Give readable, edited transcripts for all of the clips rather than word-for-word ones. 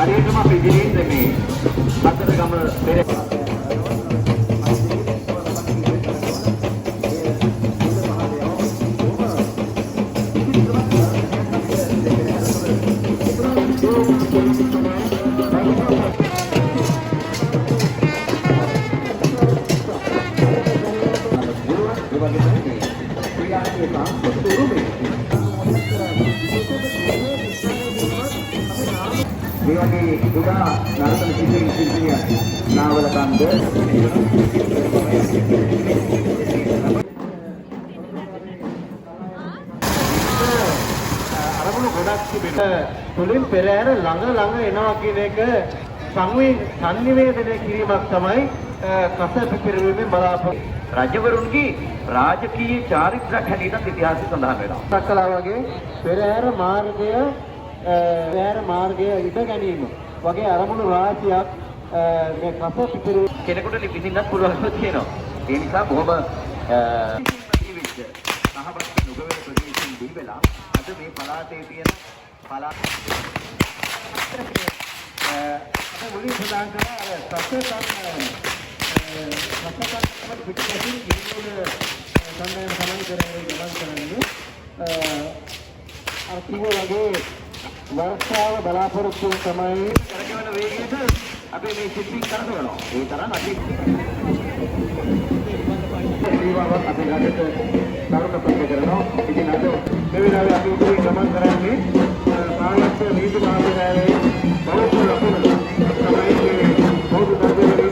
හරියටම අපි ඉදිරියෙන් මේ හතරගම පෙරේ Ini juga narasan sisi-sisinya. Nawal kande. අරමුණු ගොඩක් තිබෙන තුලින් පෙරහැර ළඟ එනවා කියන එක සංනිවේදනය කිරීමක් තමයි කස පිපිරීමෙන් බලාපොරොත්තු රජවරුන්ගේ රාජකීය චාරිත්‍රාක් හැටියට ඉතිහාසය සඳහන් වෙනවා. සක්කලා වගේ පෙරහැර මාර්ගය ඉද ගැනීම වගේ අරමුණු රාශියක් මේ කස පිපිරීම කෙනෙකුට ලිපිසින්නත් පුළුවන්ව තියෙනවා. ඒ නිසා බොහොම ජීවිත සහබත් නුගවැල ප්‍රදේශයෙන් දීබලා අද මේ පළාතේ තියෙන පළාත මුලින් ප්‍රදාන කරන සත්‍යසම් පිටකසින් ජීවන සම්මාන සමාන කරගෙන ගමන් කරන්නේ අර කිව්වා වර්ෂාව බලාපොරොත්තු තමයි කරගෙන වේගයට අපි මේ සිප්පින් කරනවා. ඒ තරම් අපි ඒවාවත් අපි රටට කරුණපත් කරනවා. ඉතින් අද මේ වෙලාවේ අපි උදේ ගමන් කරන්නේ පාලක නීති මාර්ගයේ බෞද්ධ ලකුණු තමයි මේ බෞද්ධ ධර්මයේ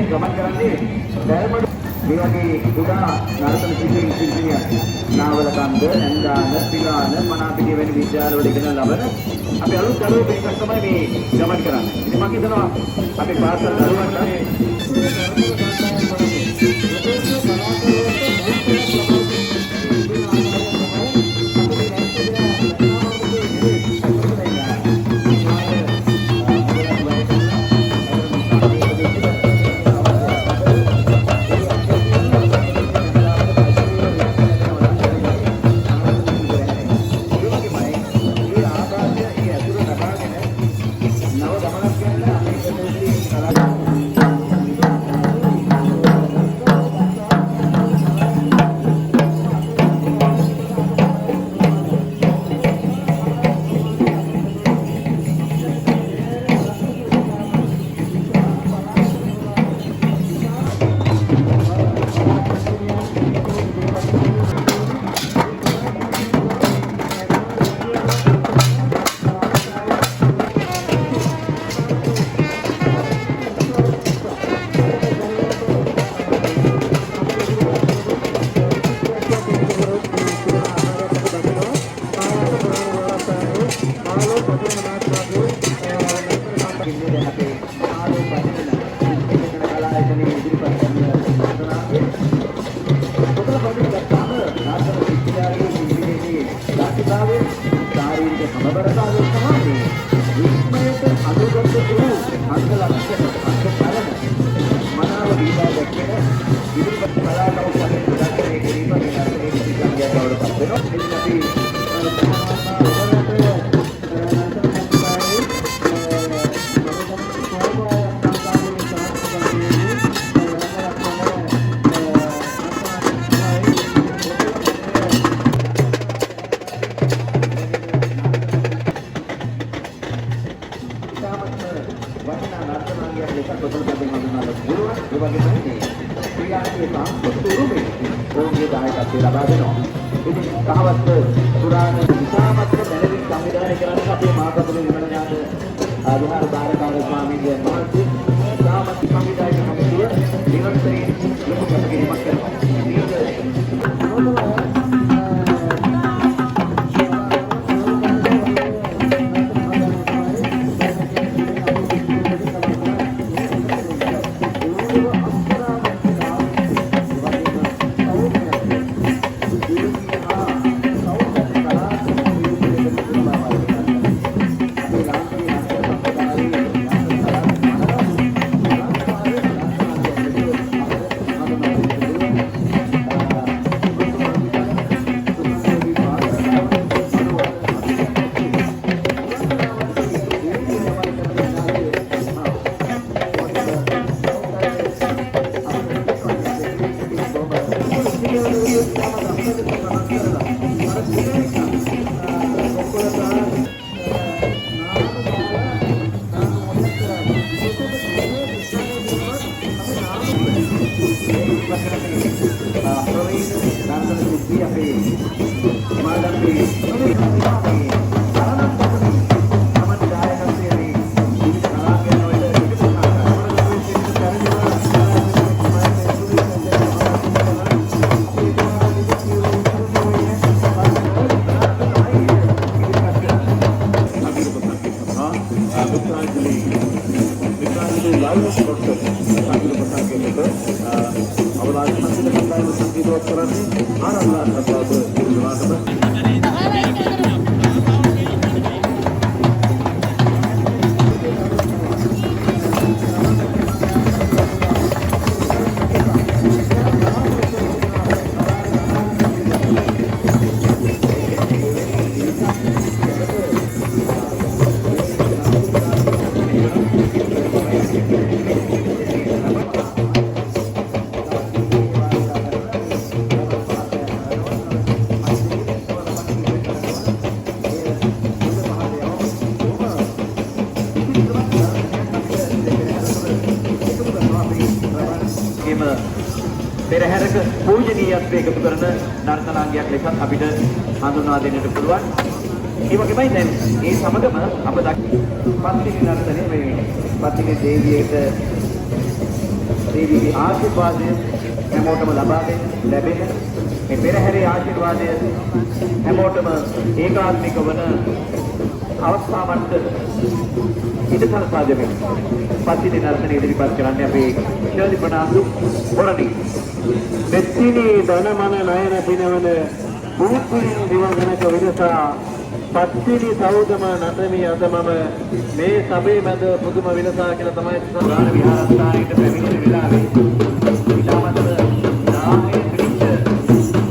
ගමන් කරන්නේ දැල්මඩ මේ වගේ කුඩා නර්තන ශිල්පිනියක් නාවල කන්ද ඇන්දාන පිලාන මනාපිටිය වැනි විද්‍යාලවල ඉගෙන ලබන අපි අලුත් දරුවෙක් එකක් තමයි මේ ගමන් කරන්නේ. ඉතින් මම හිතනවා අපි පාසල් දරුවන්ට වගේම පෙරහැරක පූජනීයත්වය එකතු කරන නර්තනාංගයක් ලෙසත් අපිට හඳුන්වා දෙන්නට පුළුවන්. ඒ වගේමයි දැන් ඒ සමගම අප පත්තිනි නර්තනය මේ පත්තිනි දේවියගේ ආශිර්වාදය හැමෝටම ලබා ලැබෙන මේ පෙරහැරේ ආශිර්වාදය හැමෝටම ඒකාත්මික වන අවස්ථාවන්ට ඉඩ සලසා දෙමින් පත්තිනි නර්තනය ඉදිරිපත් කරන්නේ අපේ ශර්ලි ප්‍රනාන්දු හොරණි. මෙත්තිනි ධනමන නයන පිනවන භූපුරින් දිවගණක විරසා පත්තිනි සෞදම නතමි අද මම මේ සබේ මැද පුදුම විලසා කියලා තමයි සදාන විහාරස්ථානයේ පැමිණෙන වෙලාවේ ඊළාමතර නාමයේ පිළිච්ච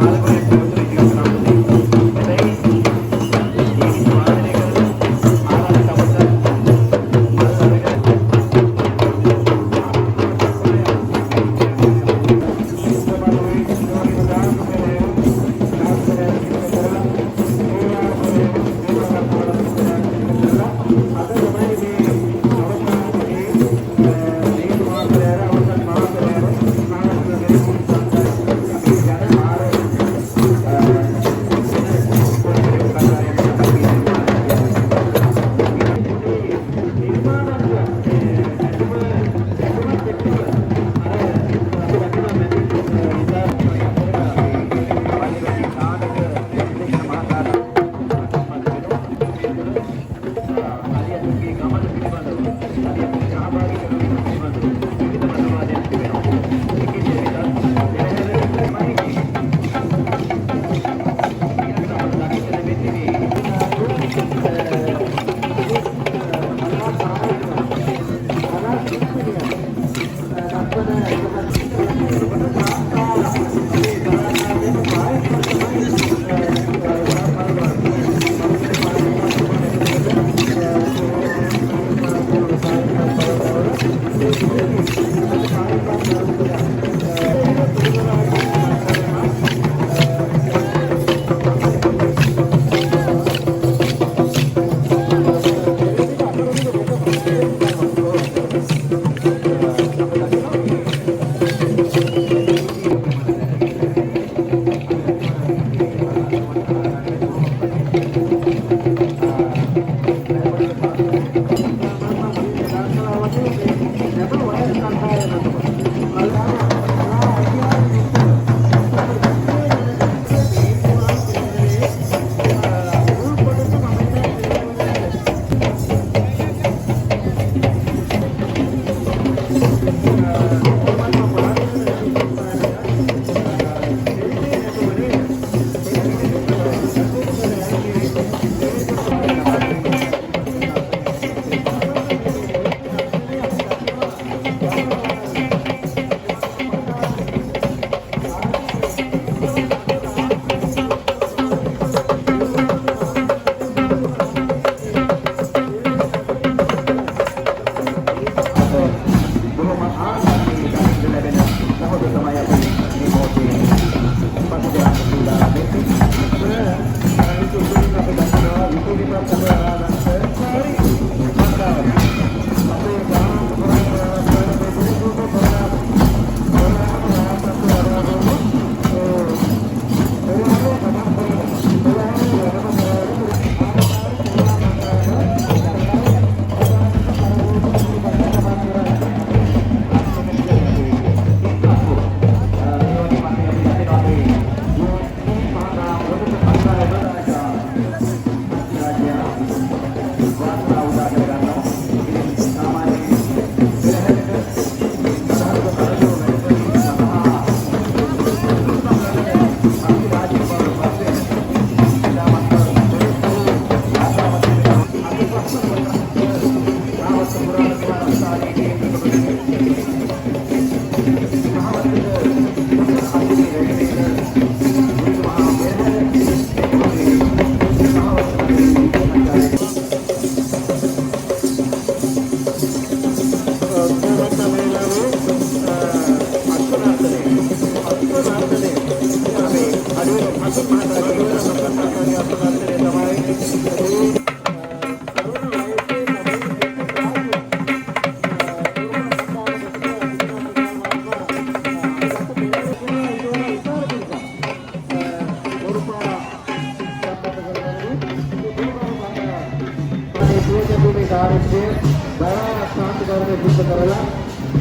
ආලෝකයක් උතුරු ඉදිරියට කරන්නේ. එතැයි මේ වාදනය කරන ආරාධක අවසන්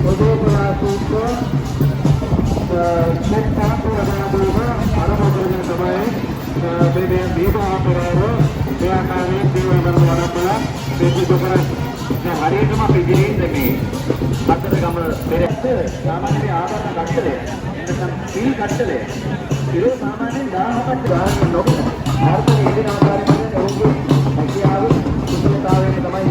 උදේපරාසීත්ව සෙට් පාස් වලදා දුන අරමුදගෙන තමයි මේ දීපා පෙරේර මේ ආකාරයෙන් දේවල් වලදලා මේ දුකර හරියටම පිළිගිරින් මේ අතරගම පෙරේර සාමාන්‍ය ආවරණ කට්ටලය එතන සීල් කට්ටලය ඉරෝ සාමාන්‍යයෙන් 1000ක් ගානක් නොකර ආර්ථික ඉදිරි ආකාරයෙන් ඔවුන්ගේ හැකියාව කුසලතාවයෙන් තමයි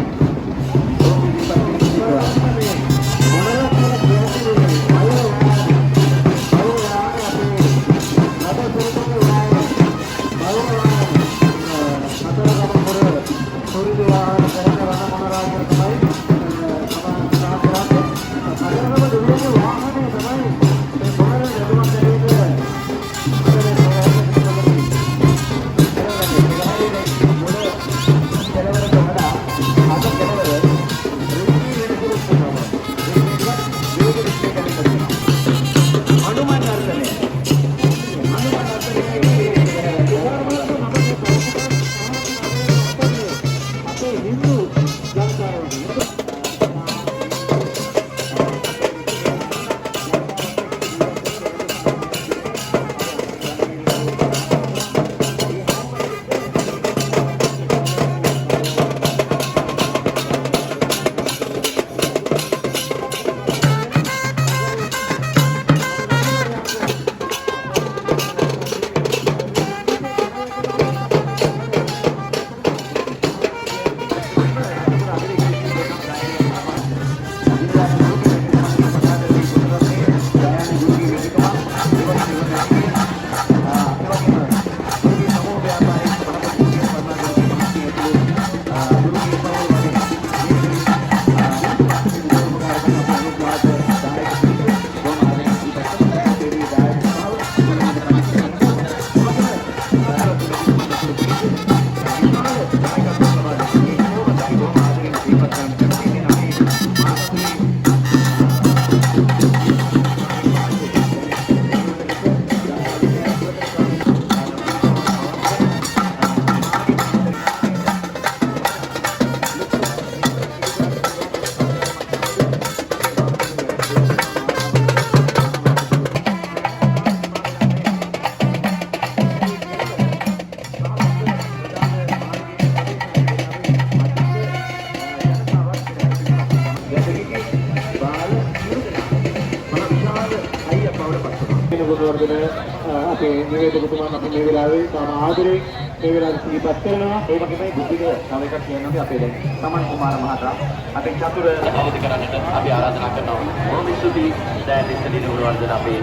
අපේ නිවේදකතුමන් අපි මේ වෙලාවේ තම ආදරේ මේ වෙලාවේ සිහිපත් කරනවා. ඒ වගේමයි බුද්ධික තව එකක් කියනවා අපේ දැන් සමන් කුමාර මහතා අපේ චතුර අවදි කරන්නට අපි ආරාධනා කරනවා. බොහොම ස්තුතියි දැන් ඉස්සෙල්ලා නුවරවර්ධන අපේ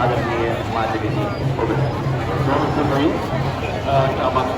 ආදරණීය මාධ්‍යවේදී ඔබට. බොහොම ස්තුතියි. තාමත්